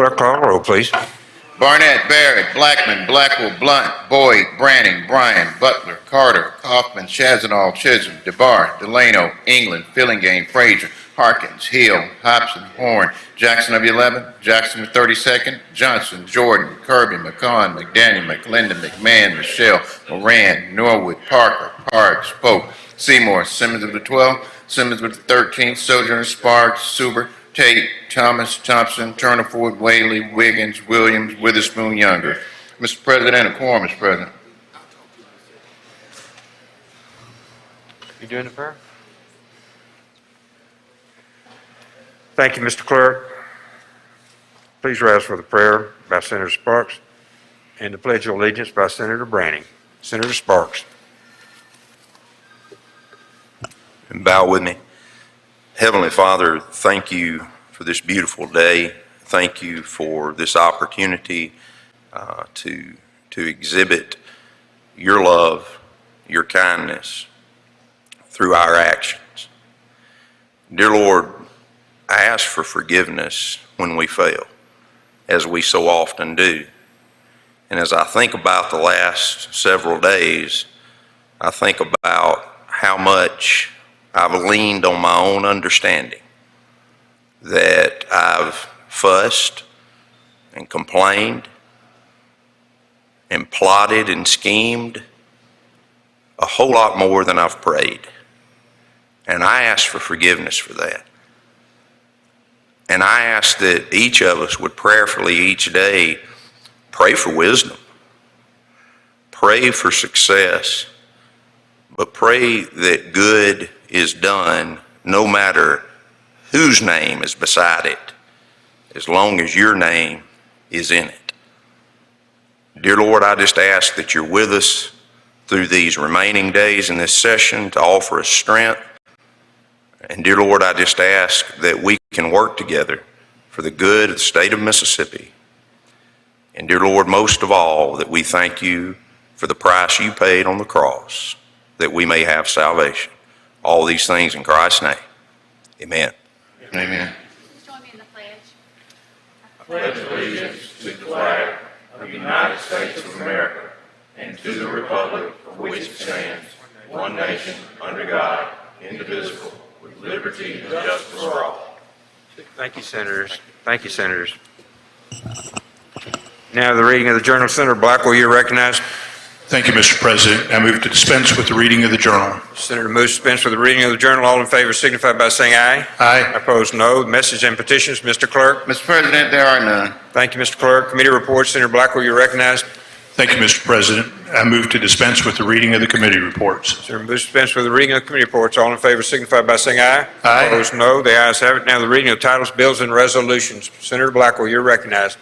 Clerk, call the roll, please. Barnett, Barrett, Blackman, Blackwell, Blunt, Boyd, Branning, Bryan, Butler, Carter, Kaufman, Chazanall, Chisholm, DeBar, Delano, England, Fillingane, Frazier, Harkins, Hill, Hobson, Horn, Jackson of the 11th, Jackson of 32nd, Johnson, Jordan, Kirby, McCon, McDaniel, McClendon, McMahon, Michelle, Moran, Norwood, Parker, Parks, Pope, Seymour, Simmons of the 12th, Simmons with the 13th, Sojourner, Sparks, Suber, Tate, Thomas, Thompson, Turner, Ford, Whaley, Wiggins, Williams, Witherspoon, Younger. Mr. President, a quorum, Mr. President. You doing the prayer? Thank you, Mr. Clerk. Please rise for the prayer by Senator Sparks and the Pledge of Allegiance by Senator Branning. Senator Sparks. And bow with me. Heavenly Father, thank you for this beautiful day. Thank you for this opportunity to exhibit your love, your kindness through our actions. Dear Lord, I ask for forgiveness when we fail, as we so often do. And as I think about the last several days, I think about how much I've leaned on my own understanding, that I've fussed and complained and plotted and schemed a whole lot more than I've prayed. And I ask for forgiveness for that. And I ask that each of us would prayerfully each day pray for wisdom, pray for success, but pray that good is done no matter whose name is beside it, as long as your name is in it. Dear Lord, I just ask that you're with us through these remaining days in this session to offer us strength. And dear Lord, I just ask that we can work together for the good of the state of Mississippi. And dear Lord, most of all, that we thank you for the price you paid on the cross, that we may have salvation. All these things in Christ's name. Amen. Amen. Please join me in the pledge. I pledge allegiance to the flag of the United States of America and to the republic for which it stands, one nation, under God, indivisible, with liberty and justice for all. Thank you, Senators. Thank you, Senators. Now the reading of the Journal. Senator Blackwell, you're recognized. Thank you, Mr. President. I move to dispense with the reading of the journal. Senator moves to dispense with the reading of the Journal. All in favor signify by saying aye. Aye. Opposed, no. Message and petitions, Mr. Clerk. Mr. President, there are none. Thank you, Mr. Clerk. Committee reports. Senator Blackwell, you're recognized. Thank you, Mr. President. I move to dispense with the reading of the committee reports. Senator moves to dispense with the reading of the committee reports. All in favor signify by saying aye. Aye. Opposed, no. The ayes have it. Now the reading of titles, bills, and resolutions. Senator Blackwell, you're recognized.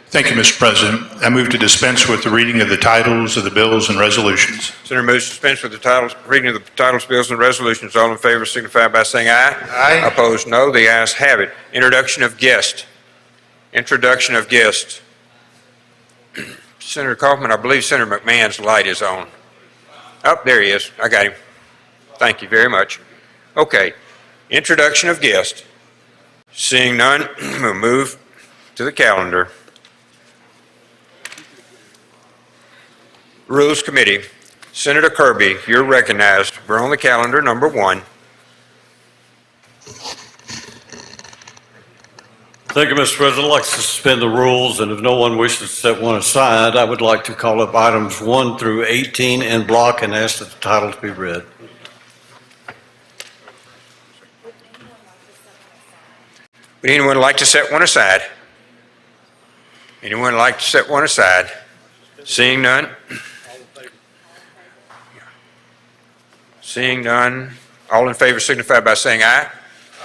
Thank you, Mr. President. I move to dispense with the reading of the titles of the bills and resolutions. Senator moves to dispense with the titles, reading of the titles, bills, and resolutions. All in favor signify by saying aye. Aye. Opposed, no. The ayes have it. Introduction of guest. Introduction of guest. Senator Kaufman, I believe Senator McMahon's light is on. Oh, there he is. I got him. Thank you very much. Okay. Introduction of guest. Seeing none, we'll move to the calendar. Rules Committee. Senator Kirby, you're recognized. We're on the calendar, number 1. Thank you, Mr. President. I'd like to suspend the rules, and if no one wishes to set one aside, I would like to call up items 1 through 18 in block and ask that the titles be read. Would anyone like to set one aside? Anyone like to set one aside? Seeing none? Seeing none, all in favor signify by saying aye.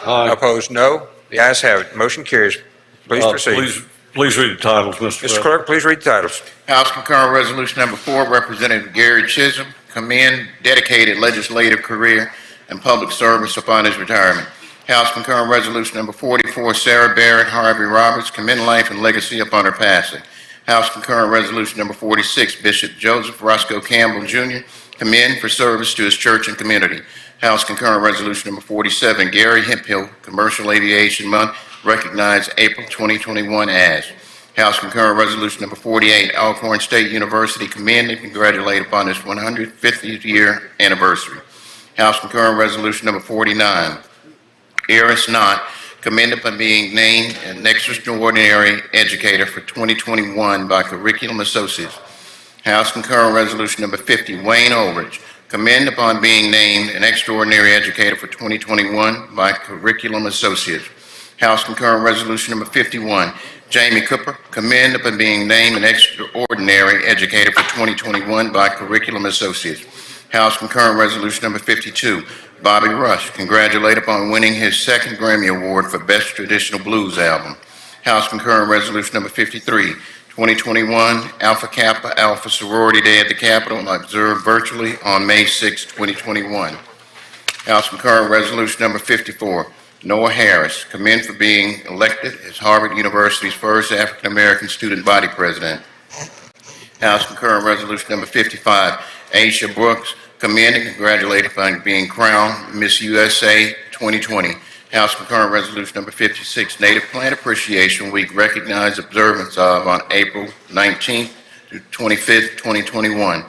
Aye. Opposed, no. The ayes have it. Motion carries. Please proceed. Please read the titles, Mr. Mr. President. Clerk, please read the titles. House Concurrent Resolution Number 4, Representative Gary Chisholm, commend dedicated legislative career and public service upon his retirement. House Concurrent Resolution Number 44, Sarah Barrett Harvey Roberts, commend life and legacy upon her passing. House Concurrent Resolution Number 46, Bishop Joseph Roscoe Campbell, Jr., commend for service to his church and community. House Concurrent Resolution Number 47, Gary Hemphill, Commercial Aviation Month, recognized April 2021 as. House Concurrent Resolution Number 48, Alcorn State University commend and congratulate upon its 150th year anniversary. House Concurrent Resolution Number 49, Eris Knott, commend upon being named an extraordinary educator for 2021 by Curriculum Associates. House Concurrent Resolution Number 50, Wayne Ulrich, commend upon being named an extraordinary educator for 2021 by Curriculum Associates. House Concurrent Resolution Number 51, Jamie Cooper, commend upon being named an extraordinary educator for 2021 by Curriculum Associates. House Concurrent Resolution Number 52, Bobby Rush, congratulate upon winning his second Grammy Award for Best Traditional Blues Album. House Concurrent Resolution Number 53, 2021 Alpha Kappa Alpha Sorority Day at the Capitol, observed virtually on May 6, 2021. House Concurrent Resolution Number 54, Noah Harris, commend for being elected as Harvard University's first African-American student body president. House Concurrent Resolution Number 55, Aisha Brooks, commend and congratulate upon being crowned Miss USA 2020. House Concurrent Resolution Number 56, Native Plant Appreciation Week, recognized observance of on April 19th to 25th, 2021.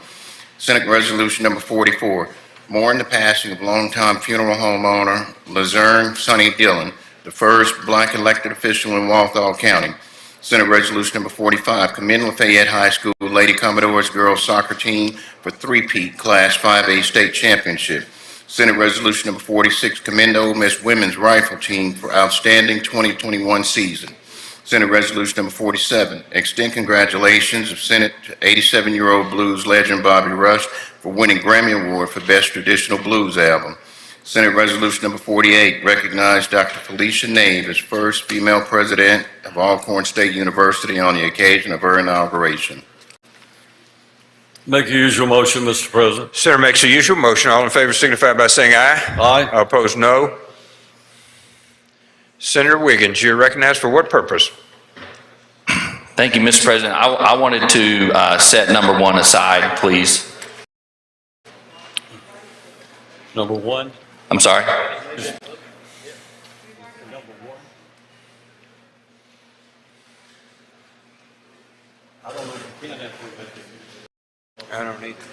Senate Resolution Number 44, mourn the passing of longtime funeral home owner Lazerne Sonny Dillon, the first black elected official in Walthall County. Senate Resolution Number 45, commend Lafayette High School Lady Commodores girls soccer team for three-peat Class 5A state championship. Senate Resolution Number 46, commend Ole Miss women's rifle team for outstanding 2021 season. Senate Resolution Number 47, extend congratulations of Senate to 87-year-old blues legend Bobby Rush for winning Grammy Award for Best Traditional Blues Album. Senate Resolution Number 48, recognize Dr. Felicia Nave as first female president of Alcorn State University on the occasion of her inauguration. Make your usual motion, Mr. President. Senator makes the usual motion. All in favor signify by saying aye. Aye. All opposed, no. Senator Wiggins, you're recognized for what purpose? Thank you, Mr. President. I wanted to set number 1 aside, please. Number 1. I'm sorry. I don't need this.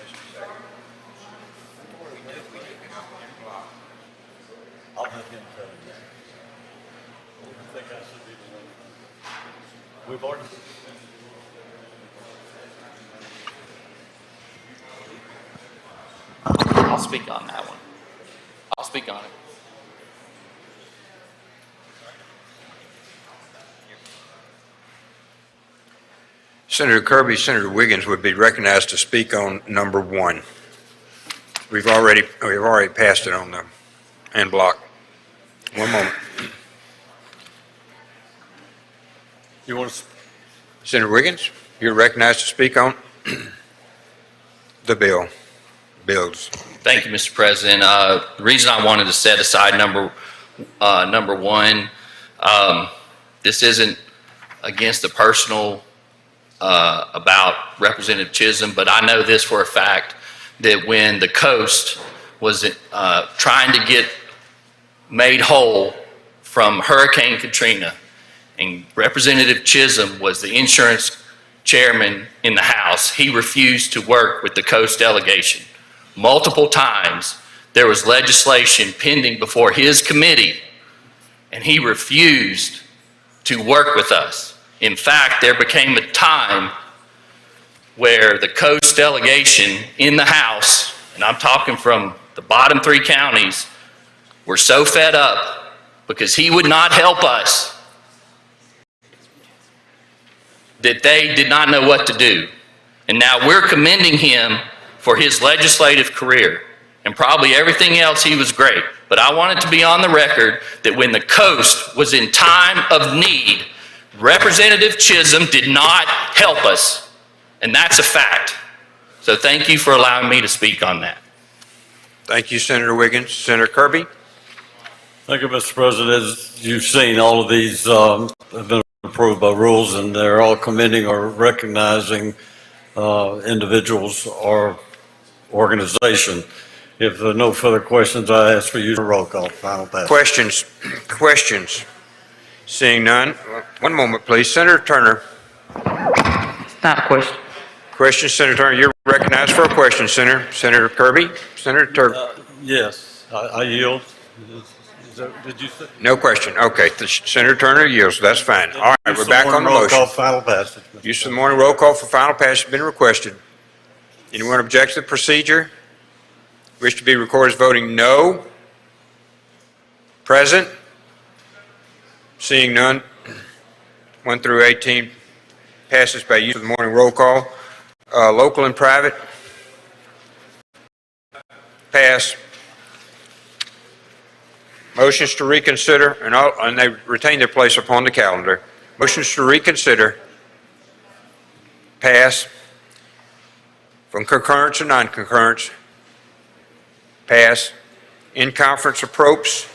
I'll have him tell you. I think I should be the one. We've already. I'll speak on that one. I'll speak on it. Senator Kirby, Senator Wiggins would be recognized to speak on number 1. We've already passed it on the en bloc. One moment. You want to? Senator Wiggins, you're recognized to speak on the bills. Thank you, Mr. President. The reason I wanted to set aside number 1, this isn't against the personal about Representative Chisholm, but I know this for a fact, that when the coast was trying to get made whole from Hurricane Katrina, and Representative Chisholm was the insurance chairman in the House, he refused to work with the coast delegation. Multiple times there was legislation pending before his committee, and he refused to work with us. In fact, there became a time where the coast delegation in the House, and I'm talking from the bottom 3 counties, were so fed up because he would not help us that they did not know what to do. And now we're commending him for his legislative career, and probably everything else he was great. But I want it to be on the record that when the coast was in time of need, Representative Chisholm did not help us, and that's a fact. So thank you for allowing me to speak on that. Thank you, Senator Wiggins. Senator Kirby? Thank you, Mr. President. As you've seen, all of these have been approved by rules, and they're all commending or recognizing individuals or organization. If there are no further questions, I ask for you to roll call. Final pass. Questions? Seeing none, one moment, please. Senator Turner. Not a question. Question, Senator Turner. You're recognized for a question, Senator. Senator Kirby? Senator Turner. Yes, I yield. Did you say? No question. Okay, Senator Turner yields. That's fine. All right, we're back on the Roll call, motion. final passage. Mr. Use of the morning roll call for final passage has been requested. Anyone object to the procedure? Wish to be recorded as voting no? Present? Seeing none, 1 through 18 passes by use of the morning roll call. Local and private? Pass. Motions to reconsider, and they retain their place upon the calendar. Motions to reconsider? Pass. From concurrence or non-concurrence? Pass. In conference approach?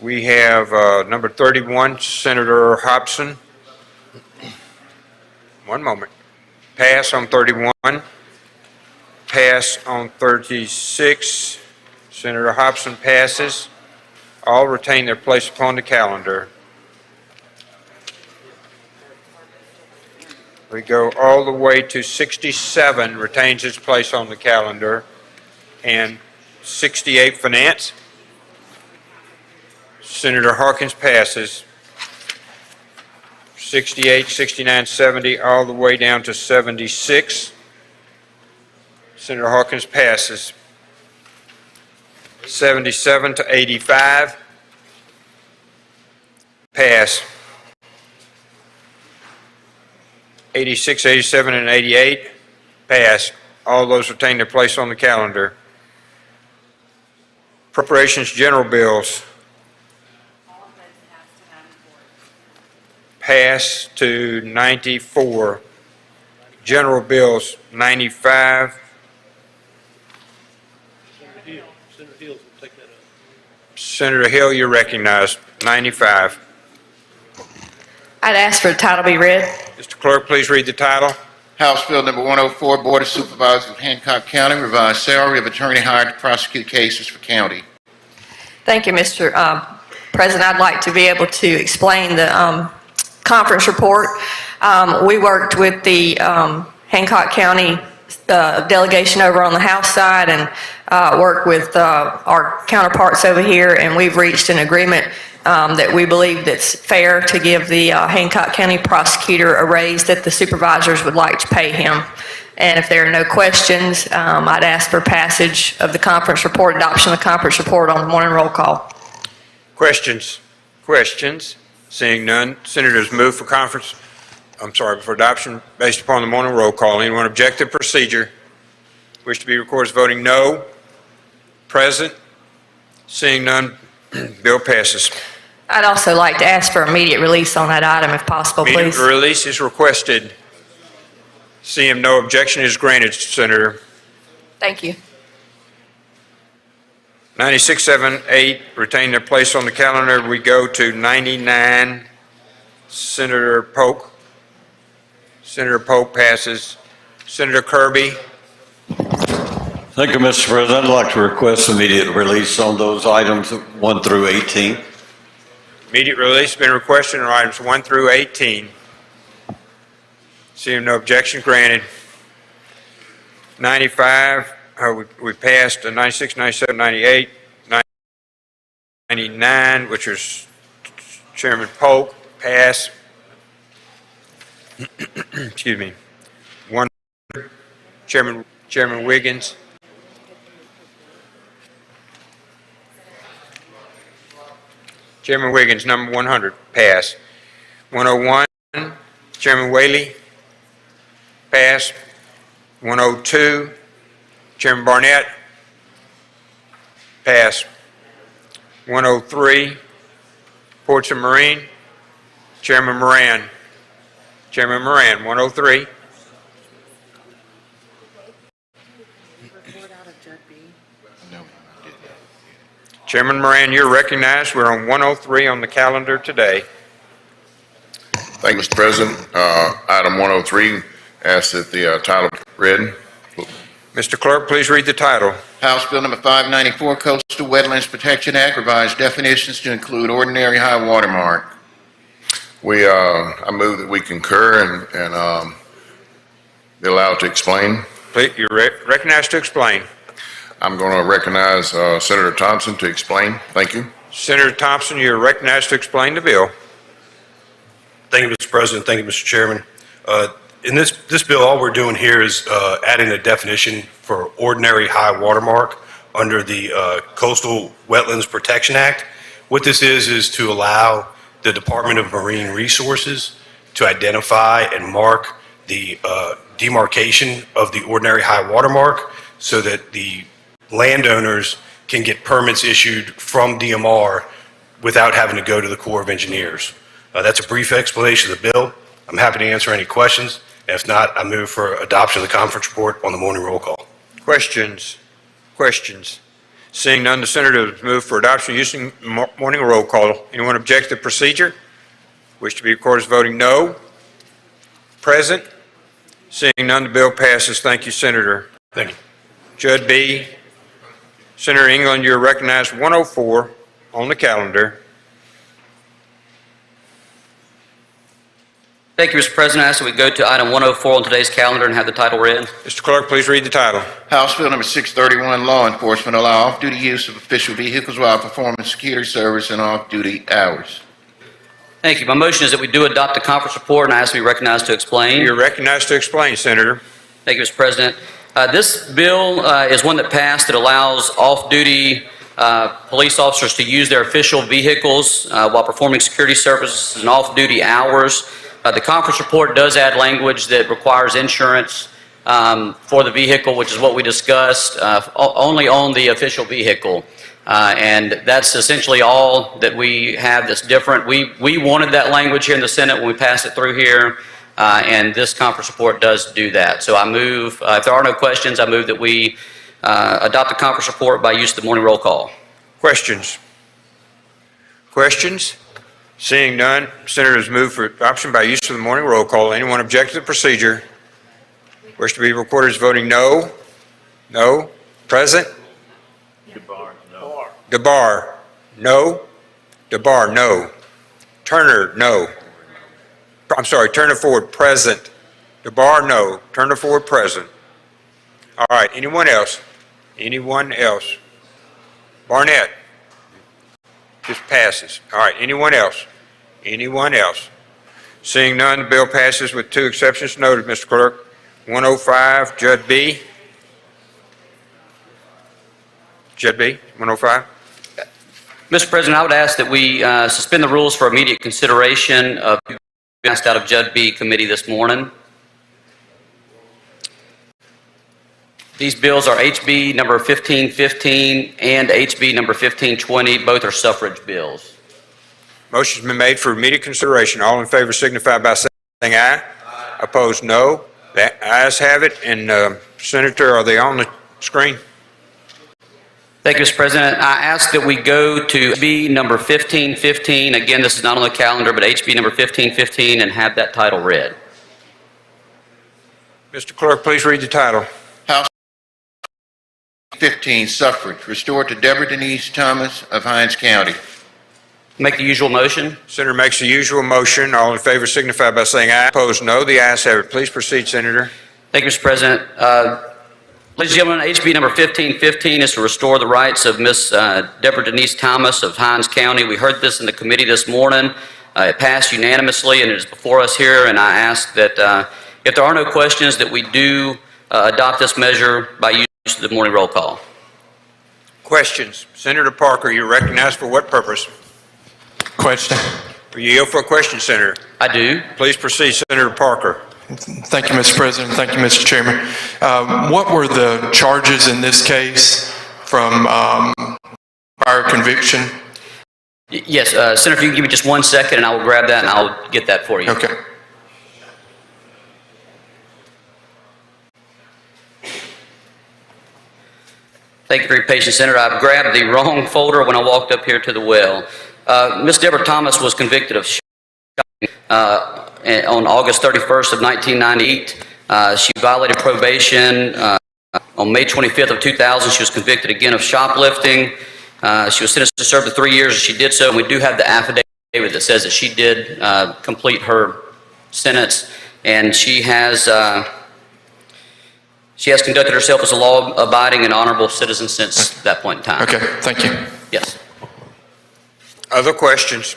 We have number 31, Senator Hobson. One moment. Pass on 31. Pass on 36. Senator Hobson passes. All retain their place upon the calendar. We go all the way to 67, retains its place on the calendar, and 68, Finance. Senator Harkins passes. 68, 69, 70, all the way down to 76. Senator Harkins passes. 77 to 85. Pass. 86, 87, and 88. Pass. All those retain their place on the calendar. Appropriations General Bills. Pass to 94. General Bills, 95. Senator Hill, you're recognized. 95. I'd ask for the title be read. Mr. Clerk, please read the title. House Bill number 104, Board of Supervisors of Hancock County, revised salary of attorney hired to prosecute cases for county. Thank you, Mr. President. I'd like to be able to explain the conference report. We worked with the Hancock County delegation over on the House side and worked with our counterparts over here, and we've reached an agreement that we believe that's fair to give the Hancock County prosecutor a raise that the supervisors would like to pay him. And if there are no questions, I'd ask for passage of the conference report, adoption of the conference report on the morning roll call. Questions? Questions? Seeing none, Senators move for for adoption based upon the morning roll call. Anyone object to the procedure? Wish to be recorded as voting no? Present? Seeing none, bill passes. I'd also like to ask for immediate release on that item if possible, please. Immediate release is requested. Seeing no objection is granted, Senator. Thank you. 96, 7, 8 retain their place on the calendar. We go to 99, Senator Polk. Senator Polk passes. Senator Kirby. Thank you, Mr. President. I'd like to request immediate release on those items 1 through 18. Immediate release has been requested on items 1 through 18. Seeing no objection, granted. 95, we passed 96, 97, 98, 99, which is Chairman Polk, pass. Excuse me. 100, Chairman Wiggins. Chairman Wiggins, number 100, pass. 101, Chairman Whaley, pass. 102, Chairman Barnett, pass. 103, Ports and Marine, Chairman Moran. Chairman Moran, 103. Chairman Moran, you're recognized. We're on 103 on the calendar today. Thank you, Mr. President. Item 103, ask that the title be read. Mr. Clerk, please read the title. House Bill number 594, Coastal Wetlands Protection Act, revised definitions to include ordinary high water mark. I move that we concur and be allowed to explain. Please, you're recognized to explain. I'm going to recognize Senator Thompson to explain. Thank you. Senator Thompson, you're recognized to explain the bill. Thank you, Mr. President. Thank you, Mr. Chairman. In this bill, all we're doing here is adding a definition for ordinary high water mark under the Coastal Wetlands Protection Act. What this is to allow the Department of Marine Resources to identify and mark the demarcation of the ordinary high water mark so that the landowners can get permits issued from DMR without having to go to the Corps of Engineers. That's a brief explanation of the bill. I'm happy to answer any questions. If not, I move for adoption of the conference report on the morning roll call. Questions? Questions? Seeing none, the senator has moved for adoption using morning roll call. Anyone object to the procedure? Wish to be recorded as voting no? Present? Seeing none, the bill passes. Thank you, Senator. Thank you. Judd B. Senator England, you're recognized 104 on the calendar. Thank you, Mr. President. I ask that we go to item 104 on today's calendar and have the title read. Mr. Clerk, please read the title. House Bill number 631, Law Enforcement Allow Off-Duty Use of Official Vehicles While Performing Security Service in Off-Duty Hours. Thank you. My motion is that we do adopt the conference report, and I ask to be recognized to explain. You're recognized to explain, Senator. Thank you, Mr. President. This bill is one that passed that allows off-duty police officers to use their official vehicles while performing security services in off-duty hours. The conference report does add language that requires insurance for the vehicle, which is what we discussed, only on the official vehicle. And that's essentially all that we have that's different. We wanted that language here in the Senate when we passed it through here, and this conference report does do that. So I move, if there are no questions, I move that we adopt the conference report by use of the morning roll call. Questions? Questions? Seeing none, Senator has moved for adoption by use of the morning roll call. Anyone object to the procedure? Wish to be recorded as voting no? No? Present? DeBar, no. DeBar, no? DeBar, no. Turner, no. I'm sorry, Turner Ford, present. DeBar, no. Turner Ford, present. All right, anyone else? Anyone else? Barnett? Just passes. All right, anyone else? Anyone else? Seeing none, the bill passes with two exceptions noted, Mr. Clerk. 105, Judd B. Judd B, 105. Mr. President, I would ask that we suspend the rules for immediate consideration of passed out of Judd B. committee this morning. These bills are HB number 1515 and HB number 1520. Both are suffrage bills. Motion's been made for immediate consideration. All in favor signify by saying aye. Aye. Opposed, no. The ayes have it. And Senator, are they on the screen? Thank you, Mr. President. I ask that we go to HB number 1515. Again, this is not on the calendar, but HB number 1515, and have that title read. Mr. Clerk, please read the title. 15, suffrage, restored to Deborah Denise Thomas of Hinds County. Make the usual motion. Senator makes the usual motion. All in favor signify by saying aye. Opposed, no. The ayes have it. Please proceed, Senator. Thank you, Mr. President. Ladies and gentlemen, HB number 1515 is to restore the rights of Miss Deborah Denise Thomas of Hinds County. We heard this in the committee this morning. It passed unanimously, and it is before us here, and I ask that if there are no questions, that we do adopt this measure by use of the morning roll call. Questions? Senator Parker, you're recognized for what purpose? Question. Will you yield for a question, Senator? I do. Please proceed, Senator Parker. Thank you, Mr. President. Thank you, Mr. Chairman. What were the charges in this case from prior conviction? Yes, Senator, if you can give me just 1 second, and I will grab that and I'll get that for you. Okay. Thank you for your patience, Senator. I've grabbed the wrong folder when I walked up here to the well. Ms. Deborah Thomas was convicted of shooting on August 31st of 1998. She violated probation On May 25th of 2000, she was convicted again of shoplifting. She was sentenced to serve the 3 years, and she did so. And we do have the affidavit that says that she did complete her sentence, and she has conducted herself as a law-abiding and honorable citizen since that point in time. Okay, thank you. Yes. Other questions?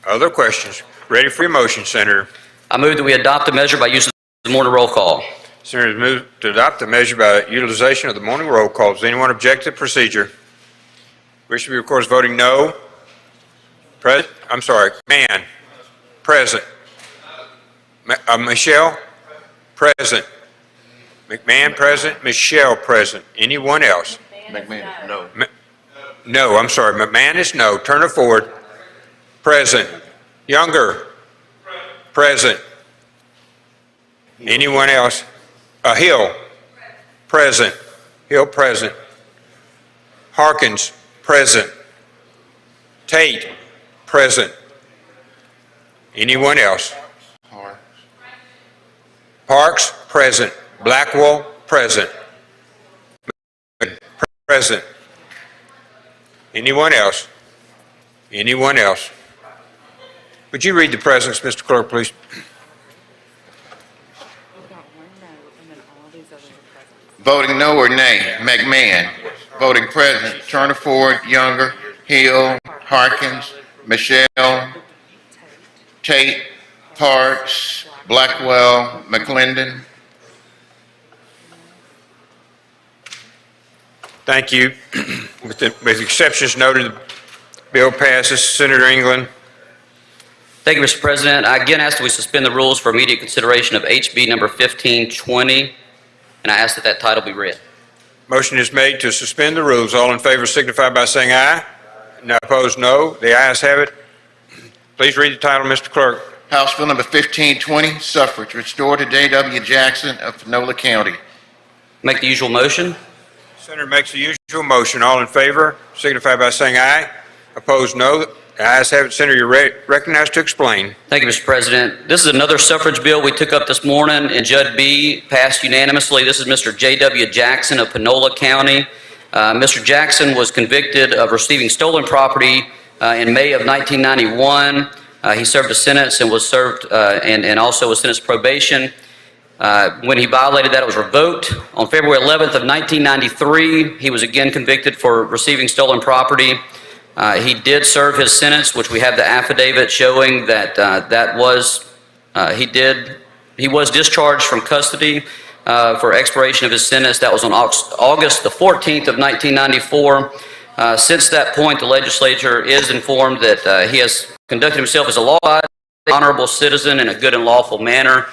Other questions? Ready for your motion, Senator. I move that we adopt the measure by use of the morning roll call. Senator, move to adopt the measure by utilization of the morning roll call. Does anyone object to the procedure? Wish to be recorded as voting no? Man. Present. Michelle? Present. McMahon present. Michelle present. Anyone else? McMahon, no. No, I'm sorry. McMahon is no. Turner Ford. Present. Younger. Present. Anyone else? Hill. Present. Hill present. Harkins present. Tate present. Anyone else? Parks present. Blackwell present. Present. Anyone else? Anyone else? Would you read the presence, Mr. Clerk, please? Voting no or nay, McMahon. Voting present, Turner Ford, Younger, Hill, Harkins, Michelle, Tate, Parks, Blackwell, McClendon. Thank you. With exceptions noted, the bill passes. Senator England. Thank you, Mr. President. I again ask that we suspend the rules for immediate consideration of HB number 1520, and I ask that that title be read. Motion is made to suspend the rules. All in favor signify by saying aye. No opposed, no. The ayes have it. Please read the title, Mr. Clerk. House Bill number 1520, suffrage, restored to J.W. Jackson of Panola County. Make the usual motion. Senator makes the usual motion. All in favor signify by saying aye. Opposed, no. The ayes have it. Senator, you're recognized to explain. Thank you, Mr. President. This is another suffrage bill we took up this morning, and Judd B. passed unanimously. This is Mr. J.W. Jackson of Panola County. Mr. Jackson was convicted of receiving stolen property in May of 1991. He served a sentence and was served and also was sentenced to probation. When he violated that, it was revoked. On February 11th of 1993, he was again convicted for receiving stolen property. He did serve his sentence, which we have the affidavit showing that he was discharged from custody for expiration of his sentence. That was on August the 14th of 1994. Since that point, the legislature is informed that he has conducted himself as a law-abiding, honorable citizen in a good and lawful manner.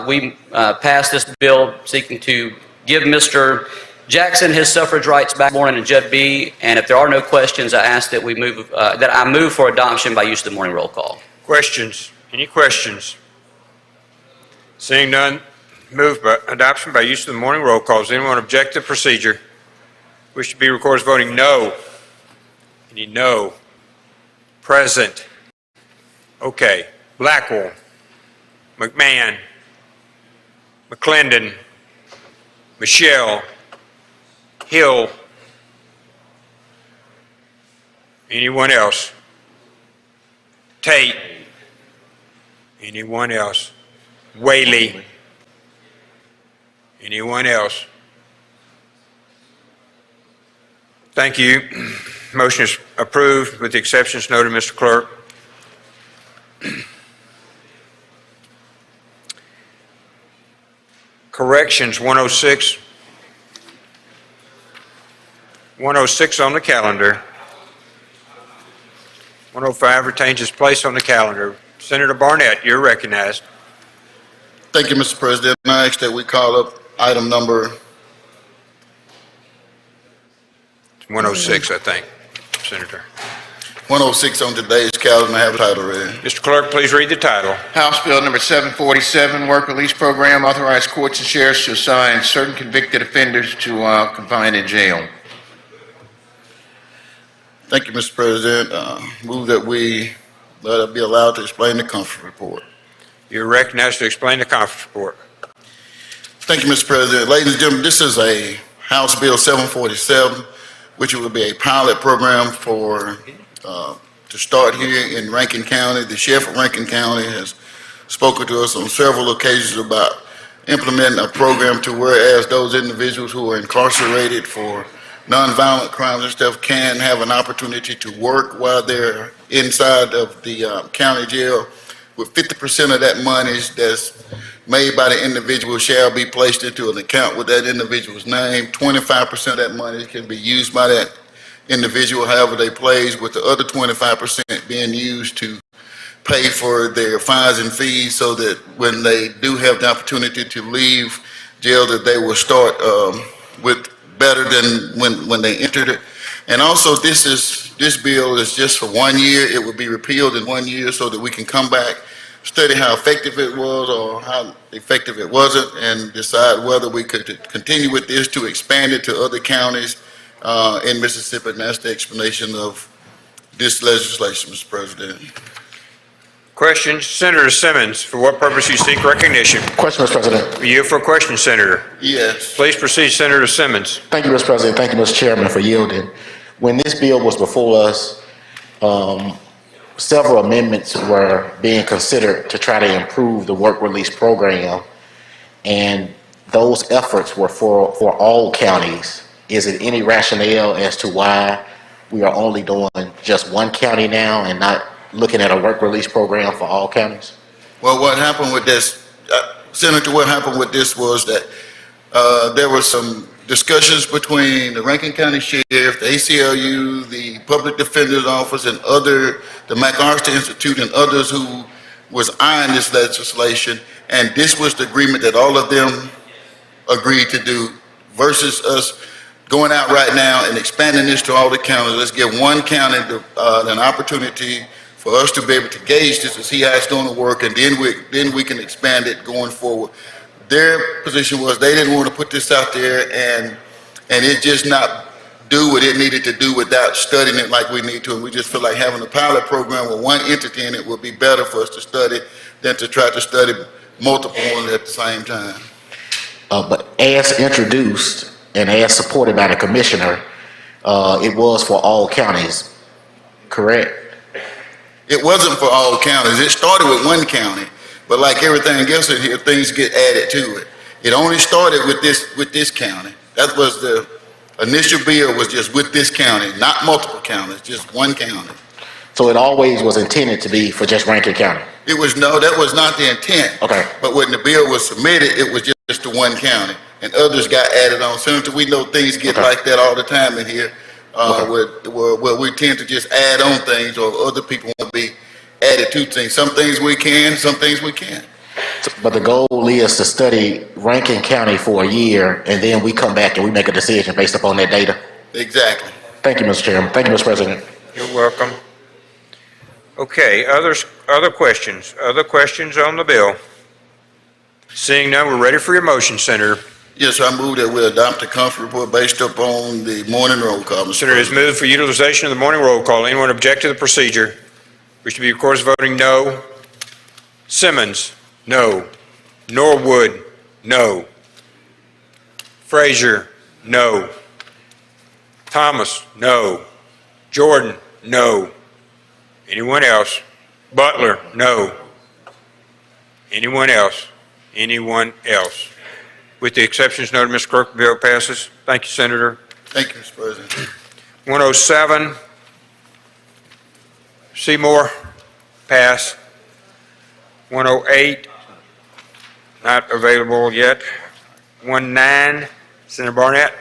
We passed this bill seeking to give Mr. Jackson his suffrage rights back this morning, and Judd B. And if there are no questions, I ask that we move for adoption by use of the morning roll call. Questions? Any questions? Seeing none, move by adoption by use of the morning roll call. Does anyone object to the procedure? Wish to be recorded as voting no? Any no? Present. Okay. Blackwell. McMahon. McClendon. Michelle. Hill. Anyone else? Tate. Anyone else? Whaley. Anyone else? Thank you. Motion is approved with the exceptions noted, Mr. Clerk. Corrections 106. 106 on the calendar. 105 retains its place on the calendar. Senator Barnett, you're recognized. Thank you, Mr. President. I ask that we call up item number 106, I think, Senator. 106 on today's calendar and have the title read. Mr. Clerk, please read the title. House Bill number 747, Work Release Program, authorize courts and sheriffs to assign certain convicted offenders to confine in jail. Thank you, Mr. President. Move that we let it be allowed to explain the conference report. You're recognized to explain the conference report. Thank you, Mr. President. Ladies and gentlemen, this is a House Bill 747, which will be a pilot program for, to start here in Rankin County. The sheriff of Rankin County has spoken to us on several occasions about implementing a program to whereas those individuals who are incarcerated for nonviolent crimes and stuff can have an opportunity to work while they're inside of the county jail. With 50% of that money that's made by the individual shall be placed into an account with that individual's name. 25% of that money can be used by that individual however they please, with the other 25% being used to pay for their fines and fees, so that when they do have the opportunity to leave jail, that they will start with better than when they entered it. And also, this bill is just for 1 year. It will be repealed in 1 year so that we can come back, study how effective it was or how effective it wasn't, and decide whether we could continue with this to expand it to other counties in Mississippi. And that's the explanation of this legislation, Mr. President. Questions? Senator Simmons, for what purpose you seek recognition? Question, Mr. President. You for a question, Senator. Yes. Please proceed, Senator Simmons. Thank you, Mr. President. Thank you, Mr. Chairman, for yielding. When this bill was before us, several amendments were being considered to try to improve the work release program, and those efforts were for all counties. Is it any rationale as to why we are only doing just one county now and not looking at a work release program for all counties? Well, what happened with this, Senator, what happened with this was that there were some discussions between the Rankin County Sheriff, the ACLU, the Public Defender's Office, and the MacArthur Institute and others who was eyeing this legislation, and this was the agreement that all of them agreed to do, versus us going out right now and expanding this to all the counties. Let's give one county an opportunity for us to be able to gauge this and see how it's going to work, and then we can expand it going forward. Their position was they didn't want to put this out there and it just not do what it needed to do without studying it like we need to. And we just feel like having a pilot program with one entity in it would be better for us to study than to try to study multiple ones at the same time. But as introduced and as supported by the commissioner, it was for all counties, correct? It wasn't for all counties. It started with one county, but like everything else in here, things get added to it. It only started with this county. That was the initial bill, was just with this county, not multiple counties, just one county. So it always was intended to be for just Rankin County? It was, no, that was not the intent. Okay. But when the bill was submitted, it was just to one county, and others got added on. Senator, we know things get like that all the time in here, where we tend to just add on things, or other people want to be added to things. Some things we can, some things we can't. But the goal is to study Rankin County for a year, and then we come back and we make a decision based upon that data? Exactly. Thank you, Mr. Chairman. Thank you, Mr. President. You're welcome. Okay, other questions? Other questions on the bill? Seeing none, we're ready for your motion, Senator. Yes, I move that we adopt the conference report based upon the morning roll call, Mr. Senator has moved for utilization of the morning roll call. Anyone object to the procedure? Wish to be recorded as voting no. Simmons, no. Norwood, no. Frazier, no. Thomas, no. Jordan, no. Anyone else? Butler, no. Anyone else? Anyone else? With the exceptions noted, Mr. Clerk, the bill passes. Thank you, Senator. Thank you, Mr. President. 107, Seymour, pass. 108, not available yet. 19, Senator Barnett.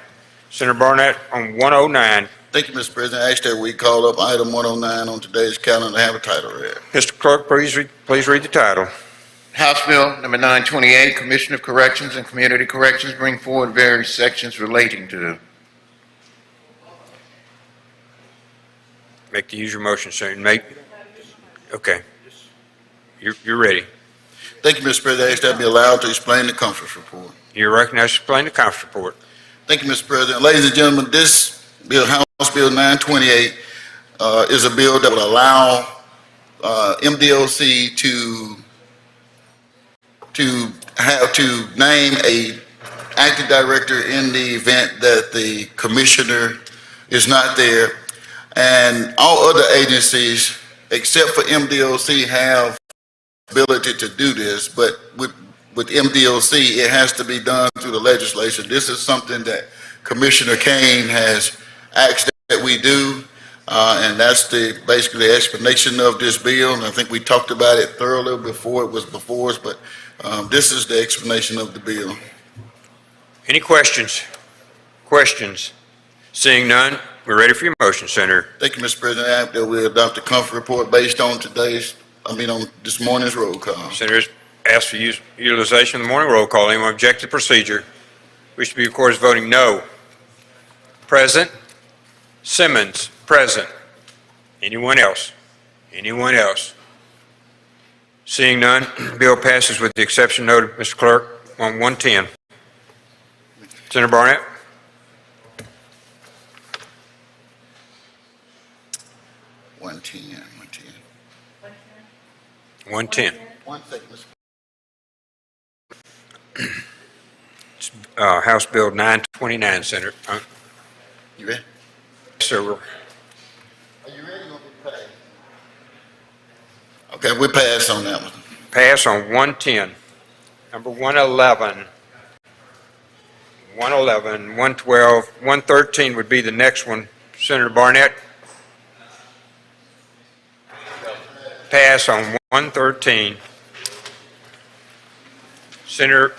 Senator Barnett on 109. Thank you, Mr. President. I ask that we call up item 109 on today's calendar and have a title read. Mr. Clerk, please read the title. House Bill number 928, Commission of Corrections and Community Corrections bring forward various sections relating to Make the usual motion, Senator. Okay. You're ready. Thank you, Mr. President. I ask that I be allowed to explain the conference report. You're recognized to explain the conference report. Thank you, Mr. President. Ladies and gentlemen, this bill, House Bill 928, is a bill that will allow MDOC to name a acting director in the event that the commissioner is not there. And all other agencies, except for MDOC, have ability to do this, but with MDOC, it has to be done through the legislation. This is something that Commissioner Kane has asked that we do, and that's basically the explanation of this bill. And I think we talked about it thoroughly before it was before us, but this is the explanation of the bill. Any questions? Questions? Seeing none, we're ready for your motion, Senator. Thank you, Mr. President. I ask that we adopt the conference report based on on this morning's roll call. Senators ask for utilization of the morning roll call. Anyone object to procedure? Wish to be recorded as voting no. Present. Simmons, present. Anyone else? Anyone else? Seeing none, bill passes with the exception noted, Mr. Clerk, on 110. Senator Barnett. One ten. 110. 1 second, Mr. House Bill 929, Senator. You ready? Sir, Are you ready? Or we pass? Okay, we pass on that one. pass on 110. Number 111. 111, 112, 113 would be the next one. Senator Barnett. Pass on 113. Senator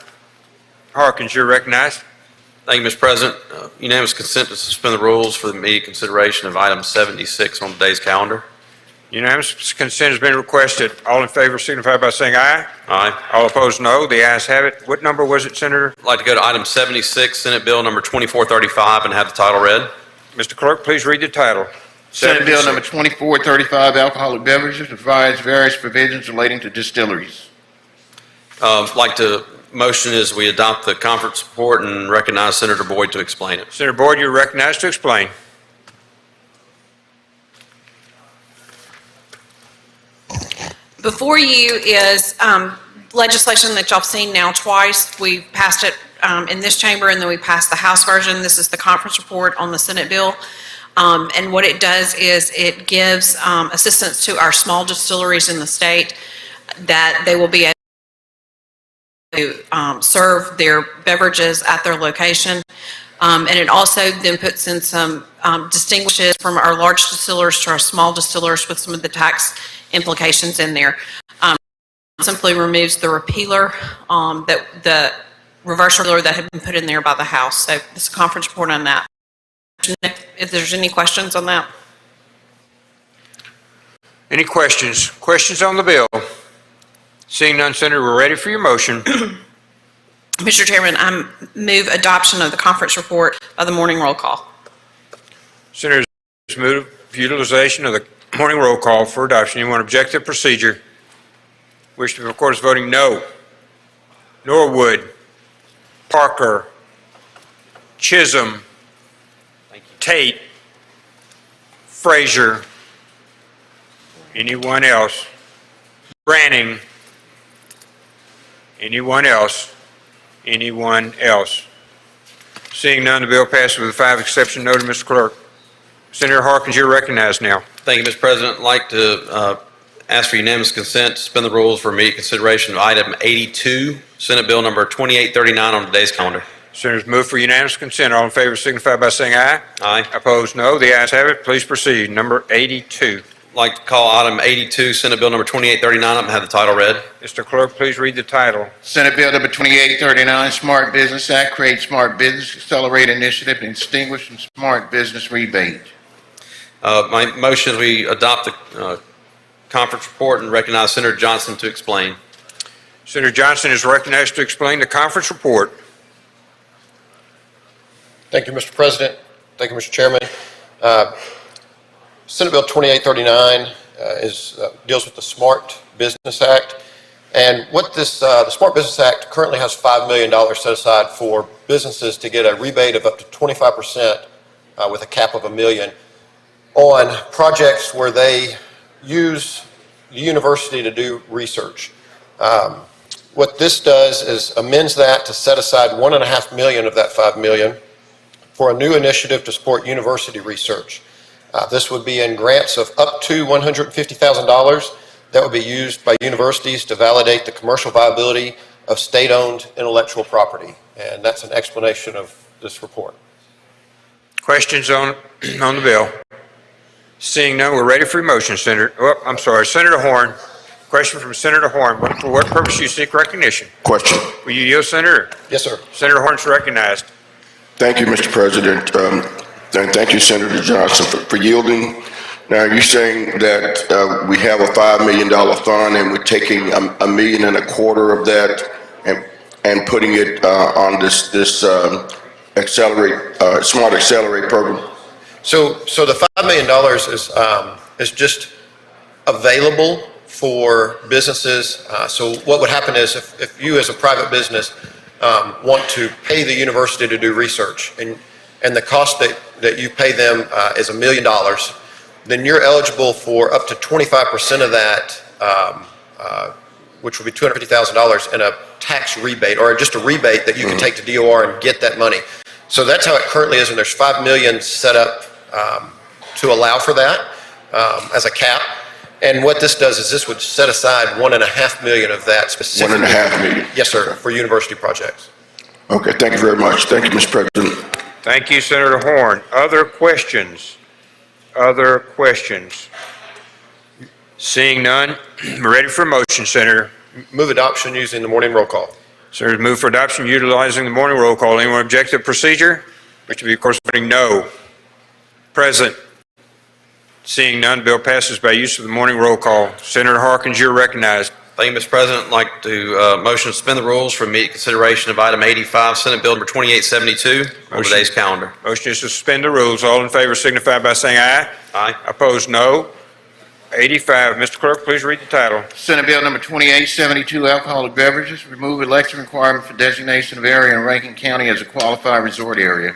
Harkins, you're recognized. Thank you, Mr. President. Unanimous consent to suspend the rules for the immediate consideration of item 76 on today's calendar. Unanimous consent has been requested. All in favor signify by saying aye. Aye. All opposed, no. The ayes have it. What number was it, Senator? I'd like to go to item 76, Senate Bill number 2435, and have the title read. Mr. Clerk, please read the title. Senate Bill 76. number 2435, alcoholic beverages, provides various provisions relating to distilleries. I'd like to motion is we adopt the conference report and recognize Senator Boyd to explain it. Senator Boyd, you're recognized to explain. Before you is legislation that y'all have seen now twice. We passed it in this chamber, and then we passed the House version. This is the conference report on the Senate bill. And what it does is it gives assistance to our small distilleries in the state that they will be able to serve their beverages at their location. And it also then puts in some distinguishes from our large distillers to our small distillers with some of the tax implications in there. Simply removes the repealer, that the reverse repealer that had been put in there by the House. So it's a conference report on that. If there's any questions on that. Any questions? Questions on the bill? Seeing none, Senator, we're ready for your motion. Mr. Chairman, I move adoption of the conference report by the morning roll call. Senators move utilization of the morning roll call for adoption. Anyone object to procedure? Wish to be recorded as voting no. Norwood, Parker, Chisholm, Tate, Frazier. Anyone else? Branning. Anyone else? Anyone else? Seeing none, the bill passes with 5 exceptions noted, Mr. Clerk. Senator Harkins, you're recognized now. Thank you, Mr. President. I'd like to ask for unanimous consent to suspend the rules for immediate consideration of item 82, Senate Bill number 2839 on today's calendar. Senators move for unanimous consent. All in favor signify by saying aye. Aye. Opposed, no. The ayes have it. Please proceed. Number 82. I'd like to call item 82, Senate Bill number 2839 up and have the title read. Mr. Clerk, please read the title. Senate Bill number 2839, Smart Business Act, create Smart Business Accelerate Initiative, and extinguish and Smart Business Rebate. My motion is we adopt the conference report and recognize Senator Johnson to explain. Senator Johnson is recognized to explain the conference report. Thank you, Mr. President. Thank you, Mr. Chairman. Senate Bill 2839 deals with the Smart Business Act. And what this, the Smart Business Act currently has $5 million set aside for businesses to get a rebate of up to 25% with a cap of $1 million on projects where they use the university to do research. What this does is amends that to set aside $1.5 million of that $5 million for a new initiative to support university research. This would be in grants of up to $150,000 that would be used by universities to validate the commercial viability of state-owned intellectual property. And that's an explanation of this report. Questions on the bill? Seeing none, we're ready for your motion, Senator. Oh, I'm sorry, Senator Horn. Question from Senator Horn. For what purpose do you seek recognition? Question. Will you yield, Senator? Yes, sir. Senator Horn's recognized. Thank you, Mr. President. And thank you, Senator Johnson, for yielding. Now, you're saying that we have a $5 million fund and we're taking $1.25 million of that and putting it on this Smart Accelerate program? So the $5 million is just available for businesses. So what would happen is if you as a private business want to pay the university to do research and the cost that you pay them is $1 million, then you're eligible for up to 25% of that, which would be $250,000 in a tax rebate or just a rebate that you can take to DOR and get that money. So that's how it currently is, and there's $5 million set up to allow for that as a cap. And what this does is this would set aside $1.5 million of that specifically. $1.5 million? Yes, sir, for university projects. Okay, thank you very much. Thank you, Mr. President. Thank you, Senator Horn. Other questions? Other questions? Seeing none, we're ready for a motion, Senator. Move adoption using the morning roll call. Senator, move for adoption utilizing the morning roll call. Anyone object to the procedure? Which will be, of course, voting no. Present. Seeing none, bill passes by use of the morning roll call. Senator Harkins, you're recognized. Thank you, Mr. President. I'd like to motion to suspend the rules for immediate consideration of item 85, Senate Bill number 2872 on today's calendar. Motion is to suspend the rules. All in favor signify by saying aye. Aye. Opposed, no. 85. Mr. Clerk, please read the title. Senate Bill number 2872, alcoholic beverages, remove election requirement for designation of area in Rankin County as a qualified resort area.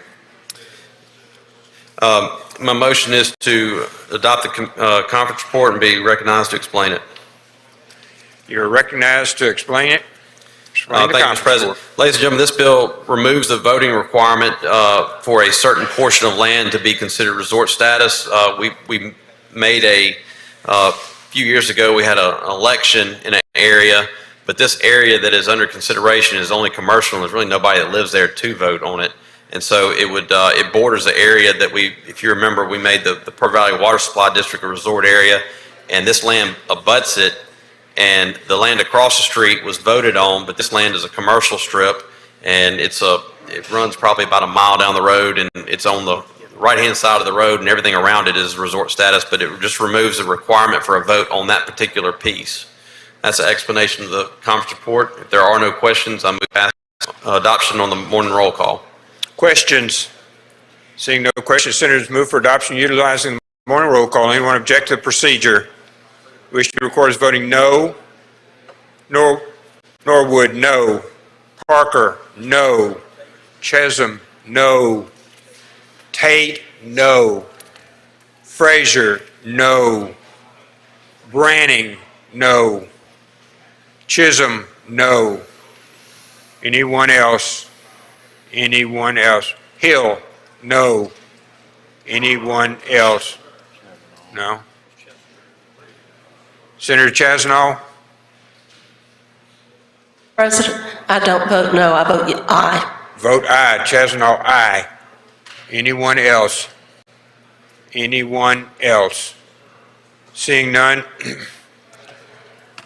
My motion is to adopt the conference report and be recognized to explain it. You're recognized to explain it. Thank you, Mr. President. Ladies and gentlemen, this bill removes the voting requirement for a certain portion of land to be considered resort status. We made a few years ago, we had an election in an area, but this area that is under consideration is only commercial, and there's really nobody that lives there to vote on it. And so it borders the area that if you remember, we made the Pearl Valley Water Supply District a resort area, and this land abuts it, and the land across the street was voted on, but this land is a commercial strip, and it runs probably about a mile down the road, and it's on the right-hand side of the road, and everything around it is resort status, but it just removes the requirement for a vote on that particular piece. That's an explanation of the conference report. If there are no questions, I move past adoption on the morning roll call. Questions? Seeing no questions, senators move for adoption utilizing the morning roll call. Anyone object to the procedure? Wish to record as voting no. Norwood, no. Parker, no. Chesum, no. Tate, no. Frazier, no. Branning, no. Chisholm, no. Anyone else? Anyone else? Hill, no. Anyone else? No. Senator Chasnow? President, I don't vote no, I vote aye. Vote aye. Chasnow, aye. Anyone else? Anyone else? Seeing none.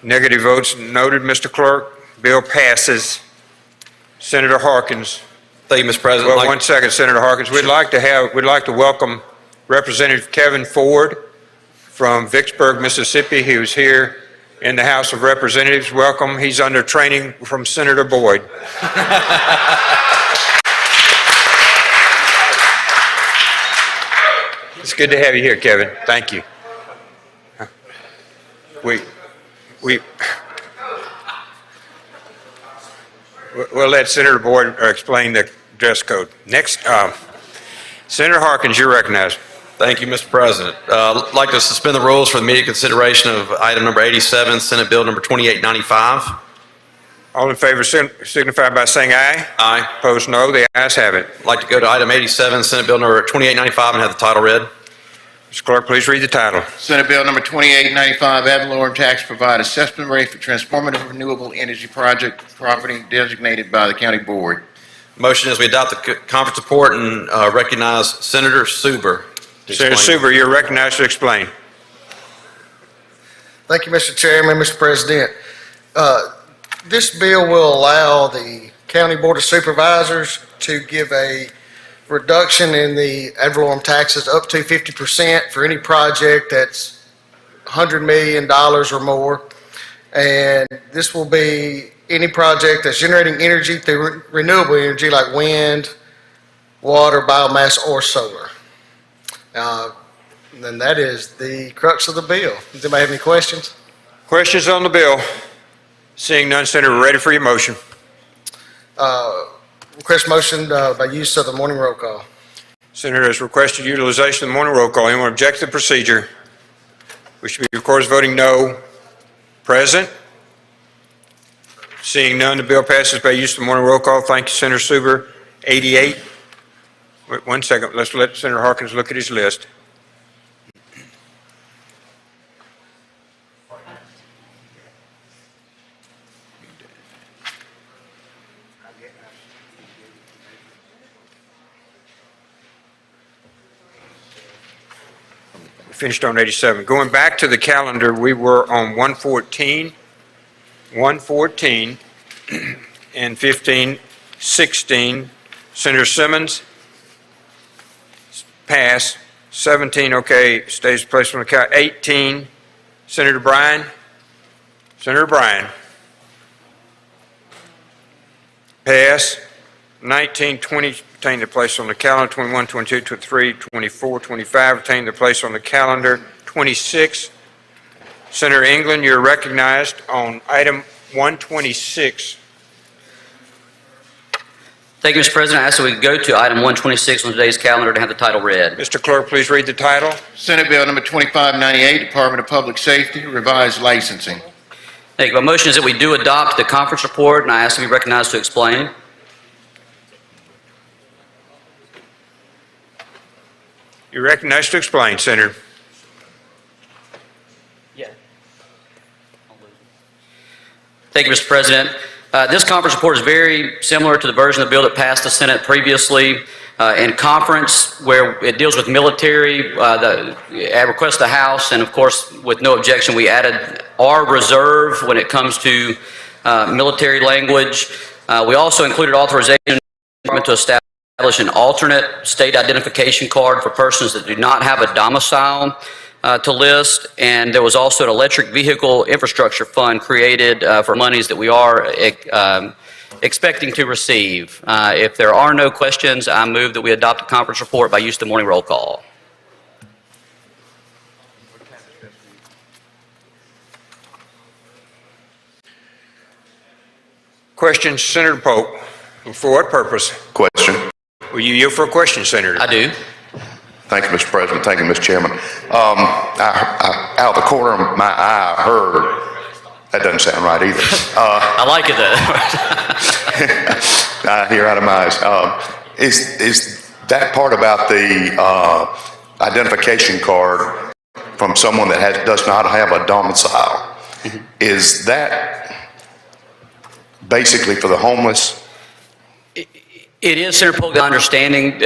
Negative votes noted, Mr. Clerk. Bill passes. Senator Harkins. Thank you, Mr. President. Well, 1 second, Senator Harkins. We'd like to welcome Representative Kevin Ford from Vicksburg, Mississippi. He was here in the House of Representatives. Welcome. He's under training from Senator Boyd. It's good to have you here, Kevin. Thank you. We'll let Senator Boyd explain the dress code. Next, Senator Harkins, you're recognized. Thank you, Mr. President. I'd like to suspend the rules for the immediate consideration of item number 87, Senate Bill number 2895. All in favor signify by saying aye. Aye. Opposed, no. The ayes have it. I'd like to go to item 87, Senate Bill number 2895, and have the title read. Mr. Clerk, please read the title. Senate Bill number 2895, ad valorem tax provide assessment rate for transformative renewable energy project property designated by the county board. Motion is we adopt the conference report and recognize Senator Suber. to Senator explain. Suber, you're recognized to explain. Thank you, Mr. Chairman, Mr. President. This bill will allow the County Board of Supervisors to give a reduction in the ad valorem taxes up to 50% for any project that's $100 million or more. And this will be any project that's generating energy through renewable energy like wind, water, biomass, or solar. And that is the crux of the bill. Does anybody have any questions? Questions on the bill? Seeing none, Senator, we're ready for your motion. Request motion by use of the morning roll call. Senator has requested utilization of the morning roll call. Anyone object to the procedure? We should be recorded as voting no. Present? Seeing none, the bill passes by use of the morning roll call. Thank you, Senator Suber. 88. Wait 1 second. Let's let Senator Harkins look at his list. We finished on 87. Going back to the calendar, we were on 114, and 15, 16. Senator Simmons, pass. 17, okay, stays placed on the count. 18, Senator Bryan. Senator Bryan. Pass. 19, 20, retain their place on the calendar. 21, 22, 23, 24, 25, retain their place on the calendar. 26, Senator England, you're recognized on item 126. Thank you, Mr. President. I ask that we go to item 126 on today's calendar to have the title read. Mr. Clerk, please read the title. Senate Bill number 2598, Department of Public Safety, revised licensing. Thank you. My motion is that we do adopt the conference report, and I ask to be recognized to explain. You're recognized to explain, Senator. Thank you, Mr. President. This conference report is very similar to the version of the bill that passed the Senate previously. In conference, where it deals with military, at request of the House, and of course, with no objection, we added our reserve when it comes to military language. We also included authorization to establish an alternate state identification card for persons that do not have a domicile to list, and there was also an electric vehicle infrastructure fund created for monies that we are expecting to receive. If there are no questions, I move that we adopt the conference report by use of the morning roll call. Questions, Senator Pope? For what purpose? Question. Will you yield for a question, Senator? I do. Thank you, Mr. President. Thank you, Mr. Chairman. I, out of the corner of my eye, I heard, that doesn't sound right either. I like it though. I hear out of my eyes. Is that part about the identification card from someone that does not have a domicile? Is that basically for the homeless? It is, Senator Polk, the understanding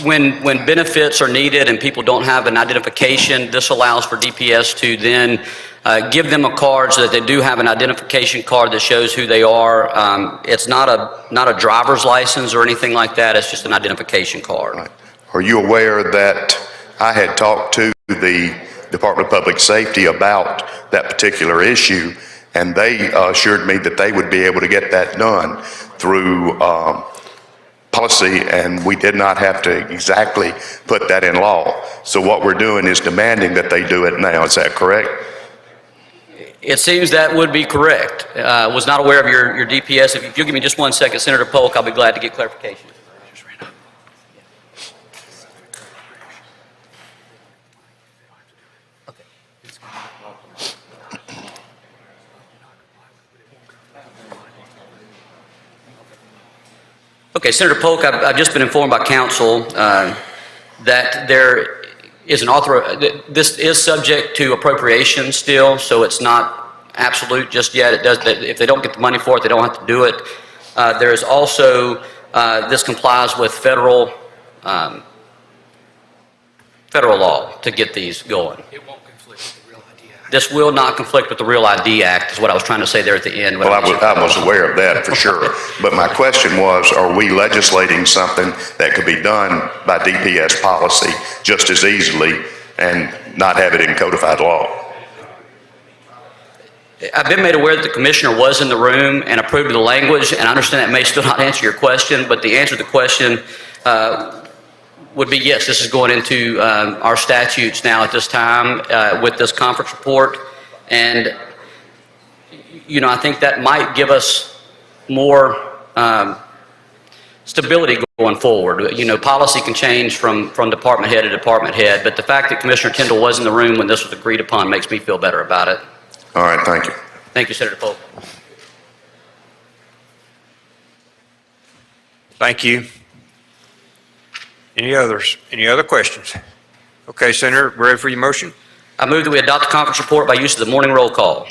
when benefits are needed and people don't have an identification, this allows for DPS to then give them a card so that they do have an identification card that shows who they are. It's not a driver's license or anything like that. It's just an identification card. Right. Are you aware that I had talked to the Department of Public Safety about that particular issue, and they assured me that they would be able to get that done through policy, and we did not have to exactly put that in law. So what we're doing is demanding that they do it now. Is that correct? It seems that would be correct. Was not aware of your DPS. If you'll give me just 1 second, Senator Polk, I'll be glad to get clarification. Okay, Senator Polk, I've just been informed by council that there is this is subject to appropriation still, so it's not absolute just yet. It does, if they don't get the money for it, they don't have to do it. There is also, this complies with federal law to get these going. It won't conflict with the Real ID Act. This will not conflict with the Real ID Act, is what I was trying to say there at the end. Well, I was aware of that for sure. But my question was, are we legislating something that could be done by DPS policy just as easily and not have it in codified law? I've been made aware that the commissioner was in the room and approved the language, and I understand that may still not answer your question, but the answer to the question would be yes, this is going into our statutes now at this time with this conference report. And, you know, I think that might give us more stability going forward. You know, policy can change from department head to department head, but the fact that Commissioner Tyndall was in the room when this was agreed upon makes me feel better about it. All right, thank you. Thank you, Senator Polk. Thank you. Any others? Any other questions? Okay, Senator, ready for your motion? I move that we adopt the conference report by use of the morning roll call.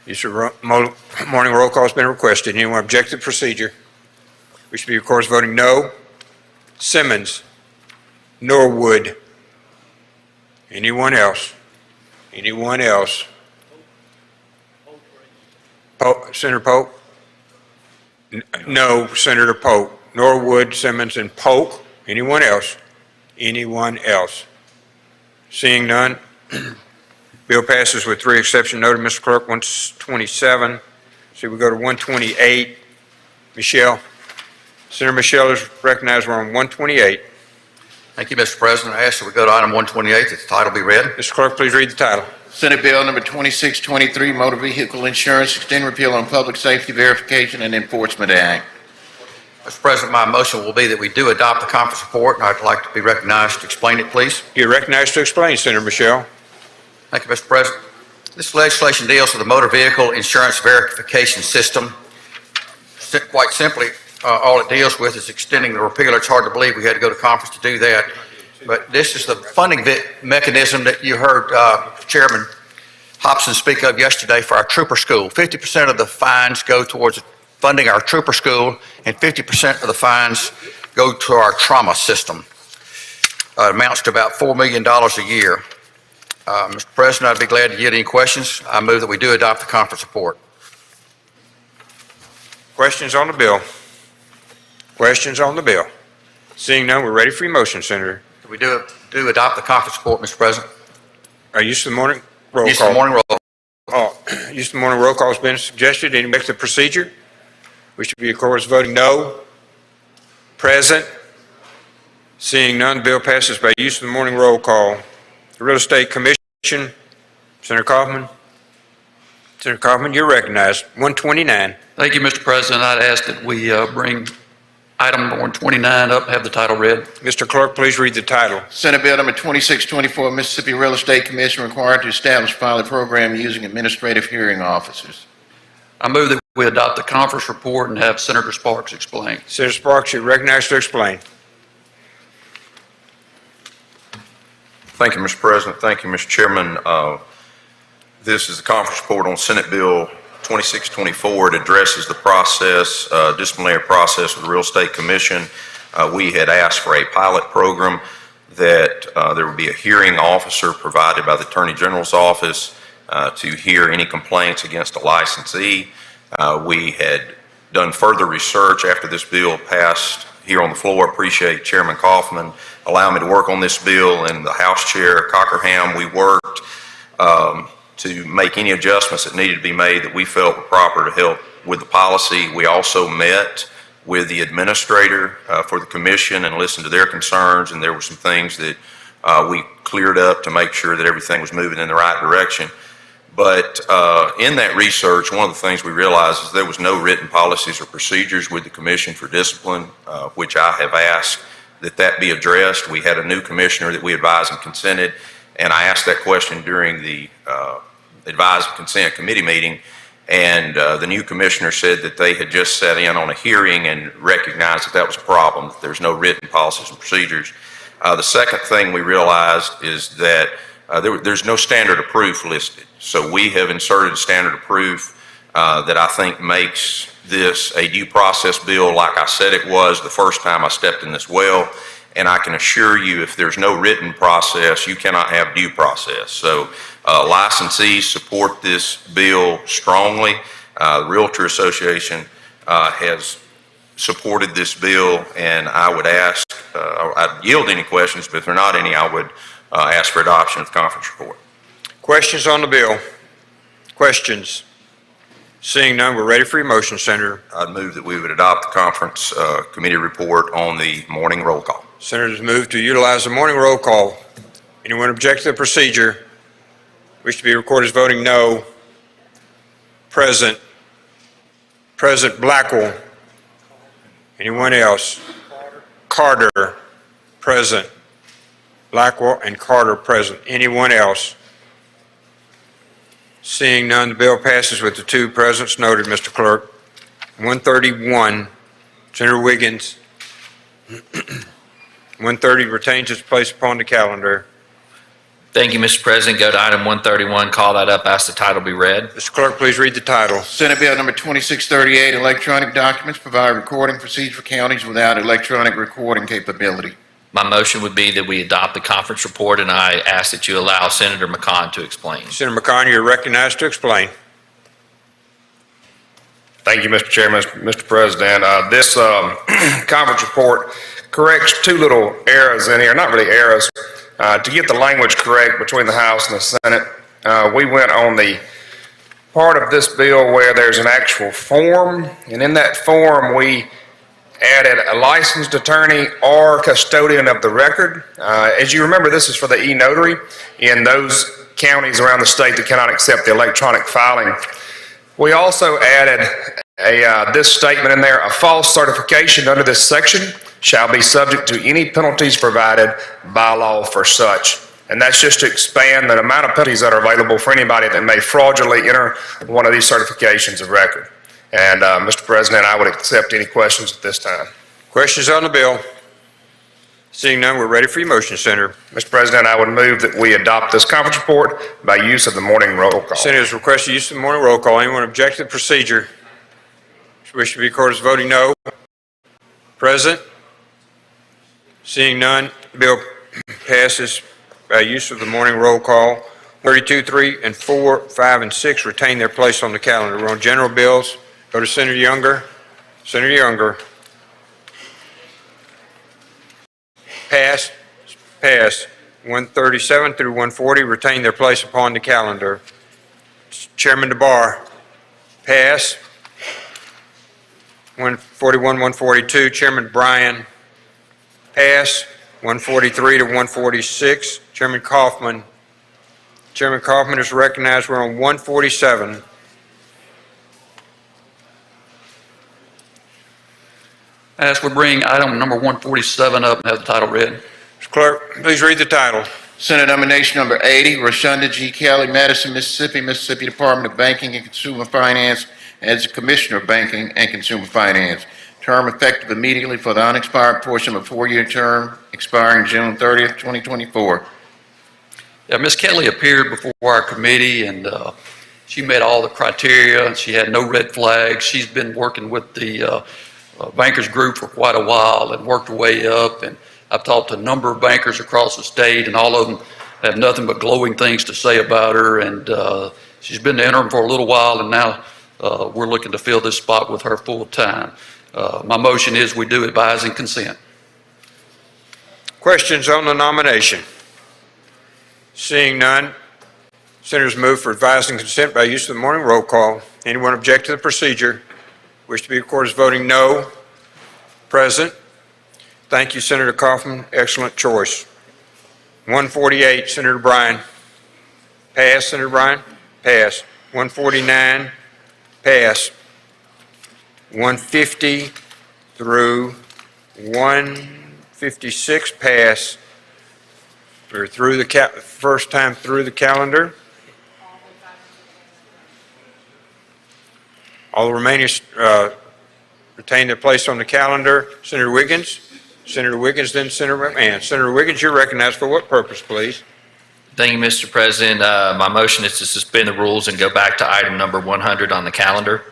Use of morning roll call has been requested. Anyone object to the procedure? We should be, of course, voting no. Simmons, Norwood. Anyone else? Anyone else? Senator Polk? No, Senator Polk. Norwood, Simmons, and Polk. Anyone else? Anyone else? Seeing none, bill passes with 3 exceptions noted. Mr. Clerk, 127. See, we go to 128. Michelle. Senator Michelle is recognized. We're on 128. Thank you, Mr. President. I ask that we go to item 128, that the title be read. Mr. Clerk, please read the title. Senate Bill number 2623, Motor Vehicle Insurance, Extend Repeal on Public Safety Verification and Enforcement Act. Mr. President, my motion will be that we do adopt the conference report, and I'd like to be recognized to explain it, please. You're recognized to explain, Senator Michelle. Thank you, Mr. President. This legislation deals with the Motor Vehicle Insurance Verification System. Quite simply, all it deals with is extending the repeal. It's hard to believe we had to go to conference to do that. But this is the funding mechanism that you heard Chairman Hobson speak of yesterday for our trooper school. 50% of the fines go towards funding our trooper school, and 50% of the fines go to our trauma system. It amounts to about $4 million a year. Mr. President, I'd be glad to get any questions. I move that we do adopt the conference report. Questions on the bill? Questions on the bill? Seeing none, we're ready for your motion, Senator. We do adopt the conference report, Mr. President. Use of the morning roll call. Use of the morning roll. Use of the morning roll call has been suggested. Any object to the procedure? We should be, of course, voting no. Present. Seeing none, the bill passes by use of the morning roll call. The Real Estate Commission, Senator Kaufman. Senator Kaufman, you're recognized. 129. Thank you, Mr. President. I'd ask that we bring item number 129 up, have the title read. Mr. Clerk, please read the title. Senate Bill number 2624, Mississippi Real Estate Commission required to establish pilot program using administrative hearing officers. I move that we adopt the conference report and have Senator Sparks explain. Senator Sparks, you're recognized to explain. Thank you, Mr. President. Thank you, Mr. Chairman. This is the conference report on Senate Bill 2624. It addresses the process, disciplinary process of the Real Estate Commission. We had asked for a pilot program that there would be a hearing officer provided by the Attorney General's office to hear any complaints against a licensee. We had done further research after this bill passed here on the floor. Appreciate Chairman Kaufman allowing me to work on this bill, and the House Chair Cockerham. We worked to make any adjustments that needed to be made that we felt were proper to help with the policy. We also met with the administrator for the commission and listened to their concerns, and there were some things that we cleared up to make sure that everything was moving in the right direction. But in that research, one of the things we realized is there was no written policies or procedures with the Commission for Discipline, which I have asked that be addressed. We had a new commissioner that we advised and consented, and I asked that question during the Advise and Consent Committee meeting, And the new commissioner said that they had just sat in on a hearing and recognized that that was a problem, that there's no written policies and procedures. The second thing we realized is that there's no standard of proof listed. So we have inserted a standard of proof that I think makes this a due process bill like I said it was the first time I stepped in this well. And I can assure you, if there's no written process, you cannot have due process. So licensees support this bill strongly. The Realtor Association has supported this bill, and I would ask, I'd yield any questions, but if there are not any, I would ask for adoption of the conference report. Questions on the bill? Questions? Seeing none, we're ready for your motion, Senator. I'd move that we would adopt the conference committee report on the morning roll call. Senators move to utilize the morning roll call. Anyone object to the procedure? Wish to be recorded as voting no. Present. President Blackwell. Anyone else? Carter. Present. Blackwell and Carter present. Anyone else? Seeing none, the bill passes with the two presents noted, Mr. Clerk. 131, Senator Wiggins. 130 retains its place upon the calendar. Thank you, Mr. President. Go to item 131, call that up, ask the title be read. Mr. Clerk, please read the title. Senate Bill number 2638, electronic documents provide recording procedure for counties without electronic recording capability. My motion would be that we adopt the conference report, and I ask that you allow Senator McCon to explain. Senator McCon, you're recognized to explain. Thank you, Mr. Chairman. Mr. President, this conference report corrects two little errors in here, not really errors. To get the language correct between the House and the Senate, we went on the part of this bill where there's an actual form, and in that form we added a licensed attorney or custodian of the record. As you remember, this is for the e-notary in those counties around the state that cannot accept the electronic filing. We also added this statement in there: a false certification under this section shall be subject to any penalties provided by law for such. And that's just to expand the amount of penalties that are available for anybody that may fraudulently enter one of these certifications of record. And Mr. President, I would accept any questions at this time. Questions on the bill? Seeing none, we're ready for your motion, Senator. Mr. President, I would move that we adopt this conference report by use of the morning roll call. Senators request the use of the morning roll call. Anyone object to the procedure? Wish to be recorded as voting no. Present? Seeing none, the bill passes by use of the morning roll call. 32, 3, and 4, 5, and 6 retain their place on the calendar. We're on general bills. Go to Senator Younger. Senator Younger. Pass. Pass. 137 through 140 retain their place upon the calendar. Chairman DeBar. Pass. 141, 142. Chairman Bryan. Pass. 143 to 146. Chairman Kaufman. Chairman Kaufman is recognized. We're on 147. As we bring item number 147 up and have the title read. Mr. Clerk, please read the title. Senate nomination number 80, Rashonda G. Kelly, Madison, Mississippi, Mississippi Department of Banking and Consumer Finance as the Commissioner of Banking and Consumer Finance. Term effective immediately for the unexpired portion of a four-year term expiring June 30th, 2024. Yeah, Ms. Kelly appeared before our committee, and she met all the criteria, and she had no red flags. She's been working with the bankers group for quite a while and worked her way up, and I've talked to a number of bankers across the state, and all of them have nothing but glowing things to say about her, and she's been the interim for a little while, and now we're looking to fill this spot with her full time. My motion is we do advise and consent. Questions on the nomination? Seeing none, senators move for advice and consent by use of the morning roll call. Anyone object to the procedure? Wish to be recorded as voting no? Present. Thank you, Senator Kaufman. Excellent choice. 148, Senator Bryan. Pass, Senator Bryan. Pass. 149, pass. 150 through 156, pass. We're through the first time through the calendar. All the remaining retain their place on the calendar. Senator Wiggins, then Senator McMahon. Senator Wiggins, you're recognized for what purpose, please? Thank you, Mr. President. My motion is to suspend the rules and go back to item number 100 on the calendar.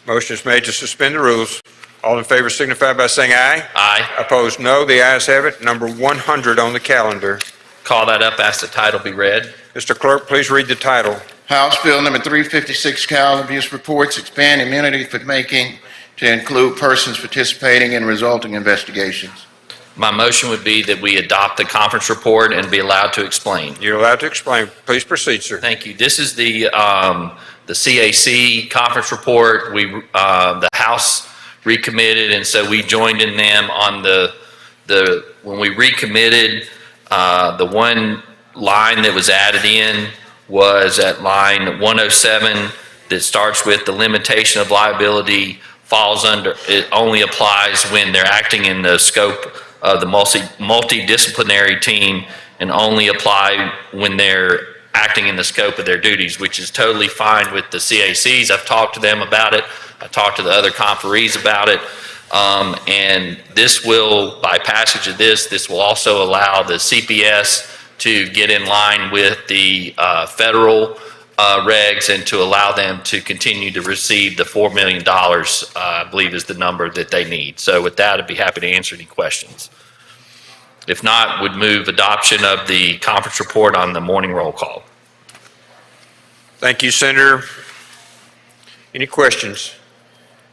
Motion is made to suspend the rules. All in favor signify by saying aye. Aye. Opposed, no. The ayes have it. Number 100 on the calendar. Call that up, ask the title be read. Mr. Clerk, please read the title. House Bill number 356, child abuse reports, expand immunity for making to include persons participating in resulting investigations. My motion would be that we adopt the conference report and be allowed to explain. You're allowed to explain. Please proceed, sir. Thank you. This is the CAC conference report. The House recommitted, and so we joined in them on when we recommitted, the one line that was added in was at line 107 that starts with the limitation of liability falls under, it only applies when they're acting in the scope of the multidisciplinary team and only apply when they're acting in the scope of their duties, which is totally fine with the CACs. I've talked to them about it. I talked to the other conferees about it. And this will, by passage of this will also allow the CPS to get in line with the federal regs and to allow them to continue to receive the $4 million, I believe is the number that they need. So with that, I'd be happy to answer any questions. If not, would move adoption of the conference report on the morning roll call. Thank you, Senator. Any questions?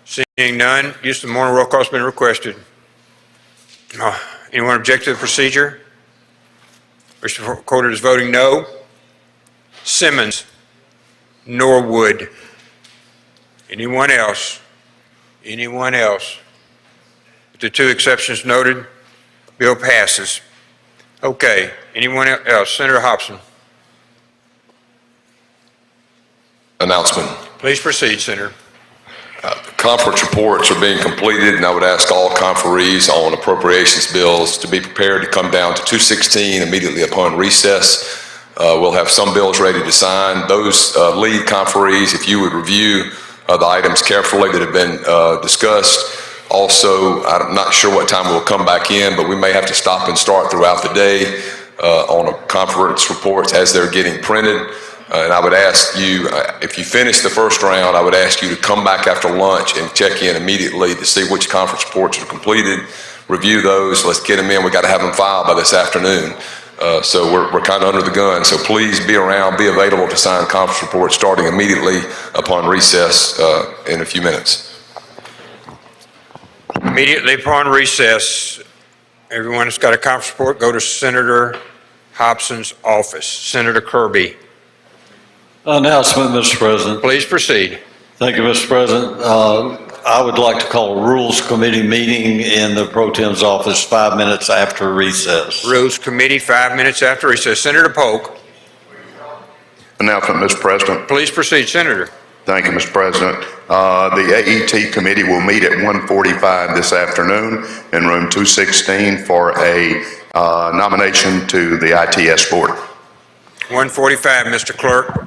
Seeing none, use of the morning roll call has been requested. Anyone object to the procedure? Recorded as voting no. Simmons, Norwood. Anyone else? Anyone else? With the two exceptions noted, bill passes. Okay, anyone else? Senator Hobson. Announcement. Please proceed, Senator. Conference reports are being completed, and I would ask all conferees on appropriations bills to be prepared to come down to 216 immediately upon recess. We'll have some bills ready to sign. Those lead conferees, if you would review the items carefully that have been discussed. Also, I'm not sure what time we'll come back in, but we may have to stop and start throughout the day on conference reports as they're getting printed. And I would ask you, if you finish the first round, I would ask you to come back after lunch and check in immediately to see which conference reports are completed, review those, let's get them in. We got to have them filed by this afternoon. So we're kind of under the gun. So please be around, be available to sign conference reports starting immediately upon recess in a few minutes. Immediately upon recess, everyone that's got a conference report, go to Senator Hobson's office. Senator Kirby. Announcement, Mr. President. Please proceed. Thank you, Mr. President. I would like to call a Rules Committee meeting in the Pro Tem's office 5 minutes after recess. Rules Committee, 5 minutes after recess. Senator Polk. Announcement, Mr. President. Please proceed, Senator. Thank you, Mr. President. The AET committee will meet at 1:45 this afternoon in room 216 for a nomination to the ITS board. 1:45, Mr. Clerk.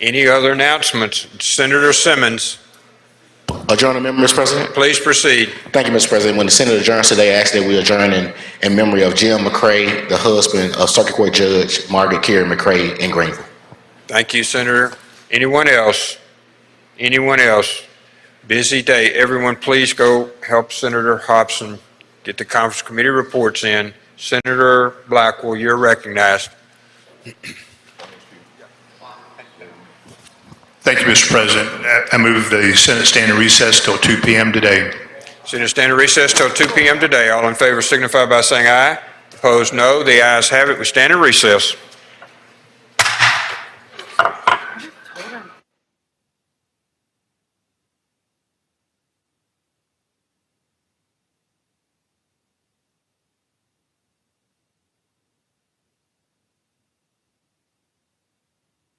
Any other announcements? Senator Simmons. Adjournment, Mr. President. Please proceed. Thank you, Mr. President. When the Senate adjourns today, I ask that we adjourn in memory of Jim McCray, the husband of Circuit Court Judge Margaret Carey McCray in Greenville. Thank you, Senator. Anyone else? Anyone else? Busy day. Everyone, please go help Senator Hobson get the conference committee reports in. Senator Blackwell, you're recognized. Thank you, Mr. President. I move the Senate stand in recess till 2 p.m. today. Senate stand in recess till 2 p.m. today. All in favor signify by saying aye. Opposed, no. The ayes have it. We stand in recess.